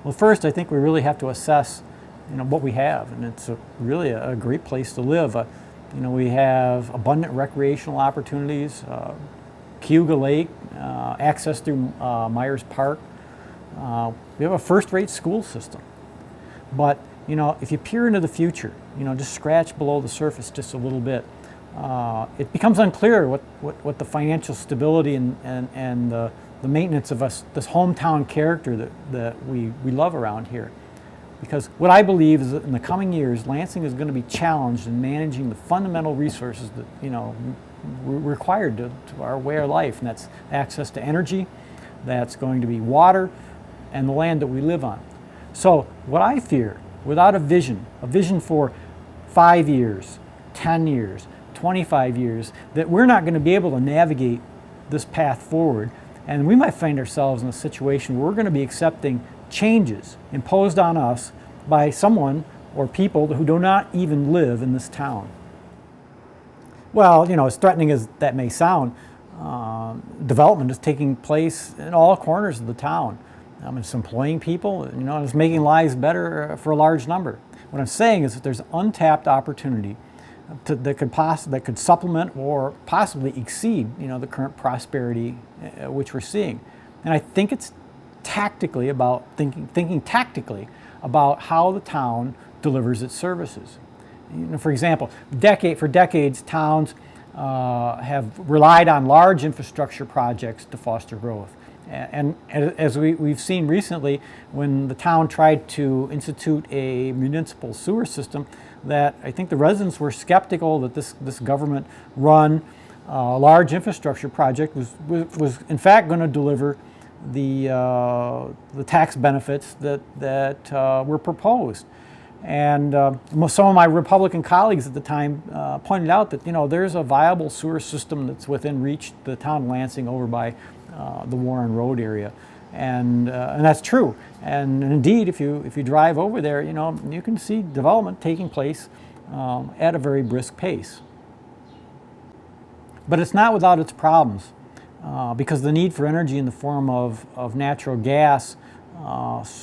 Well, first, I think we really have to assess, what we have, and it's really a great place to live. We have abundant recreational opportunities, Cayuga Lake, access through Myers Park. We have a first-rate school system. But, if you peer into the future, just scratch below the surface just a little bit, it becomes unclear what the financial stability and the maintenance of this hometown character that we love around here. Because what I believe is that in the coming years, Lansing is going to be challenged in managing the fundamental resources that, required to our way of life, and that's access to energy, that's going to be water, and the land that we live on. So what I fear, without a vision for 5 years, 10 years, 25 years, that we're not going to be able to navigate this path forward, and we might find ourselves in a situation where we're going to be accepting changes imposed on us by someone or people who do not even live in this town. Well, as threatening as that may sound, development is taking place in all corners of the town. It's employing people, and it's making lives better for a large number. What I'm saying is that there's untapped opportunity that could supplement or possibly exceed, the current prosperity which we're seeing. And I think it's tactically about thinking tactically about how the town delivers its services. For example, for decades, towns have relied on large infrastructure projects to foster growth. And as we've seen recently, when the town tried to institute a municipal sewer system, that I think the residents were skeptical that this government-run large infrastructure project was in fact going to deliver the tax benefits that were proposed. And some of my Republican colleagues at the time pointed out that there's a viable sewer system that's within reach the town of Lansing over by the Warren Road area, and that's true. And indeed, if you drive over there, you can see development taking place at a very brisk pace. But it's not without its problems, because the need for energy in the form of natural gas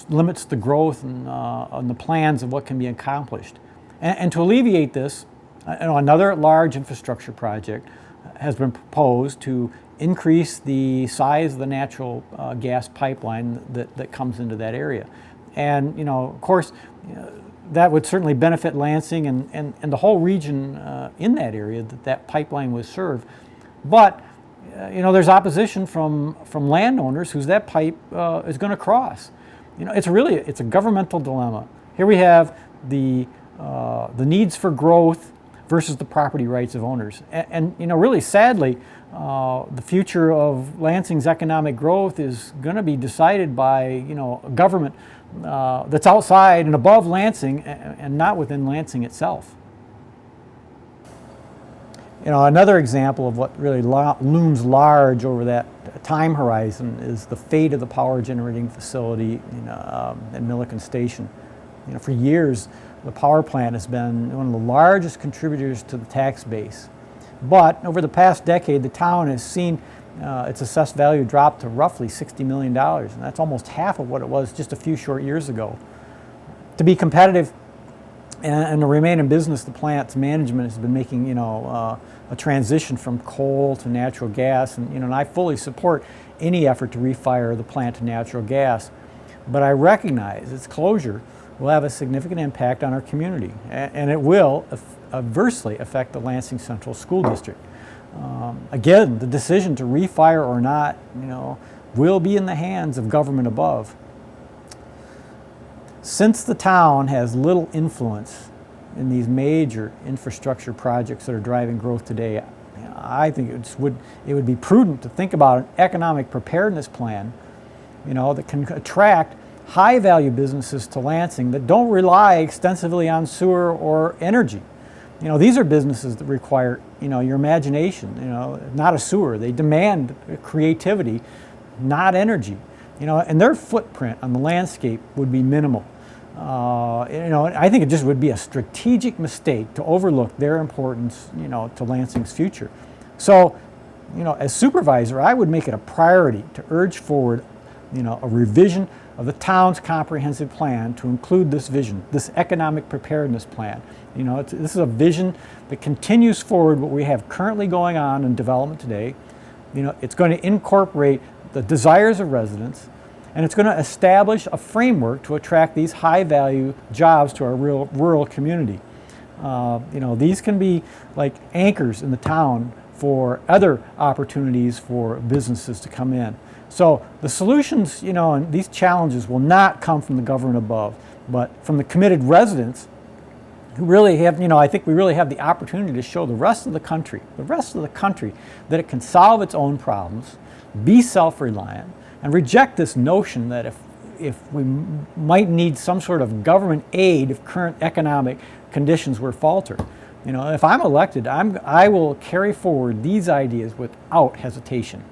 limits the growth and the plans of what can be accomplished. And to alleviate this, another large infrastructure project has been proposed to increase the size of the natural gas pipeline that comes into that area. And of course, that would certainly benefit Lansing and the whole region in that area that pipeline would serve. But there's opposition from landowners whose that pipe is going to cross. It's a governmental dilemma. Here we have the needs for growth versus the property rights of owners. And really sadly, the future of Lansing's economic growth is going to be decided by a government that's outside and above Lansing and not within Lansing itself. Another example of what really looms large over that time horizon is the fate of the power generating facility at Millikin Station. For years, the power plant has been one of the largest contributors to the tax base. But over the past decade, the town has seen its assessed value drop to roughly $60 million, and that's almost half of what it was just a few short years ago. To be competitive and to remain in business, the plant's management has been making a transition from coal to natural gas, and I fully support any effort to refire the plant to natural gas. But I recognize its closure will have a significant impact on our community, and it will adversely affect the Lansing Central School District. Again, the decision to refire or not, will be in the hands of government above. Since the town has little influence in these major infrastructure projects that are driving growth today, I think it would be prudent to think about an economic preparedness plan, that can attract high-value businesses to Lansing that don't rely extensively on sewer or energy. These are businesses that require, your imagination, not a sewer. They demand creativity, not energy, and their footprint on the landscape would be minimal. I think it just would be a strategic mistake to overlook their importance, to Lansing's future. So, as supervisor, I would make it a priority to urge forward, a revision of the town's comprehensive plan to include this vision, this economic preparedness plan. You know, this is a vision that continues forward what we have currently going on in development today. You know, it's going to incorporate the desires of residents, and it's going to establish a framework to attract these high-value jobs to our rural community. You know, these can be like anchors in the town for other opportunities for businesses to come in. So the solutions, you know, and these challenges will not come from the government above, but from the committed residents who really have, you know, I think we really have the opportunity to show the rest of the country, that it can solve its own problems, be self-reliant, and reject this notion that if we might need some sort of government aid if current economic conditions were falter. You know, if I'm elected, I will carry forward these ideas without hesitation.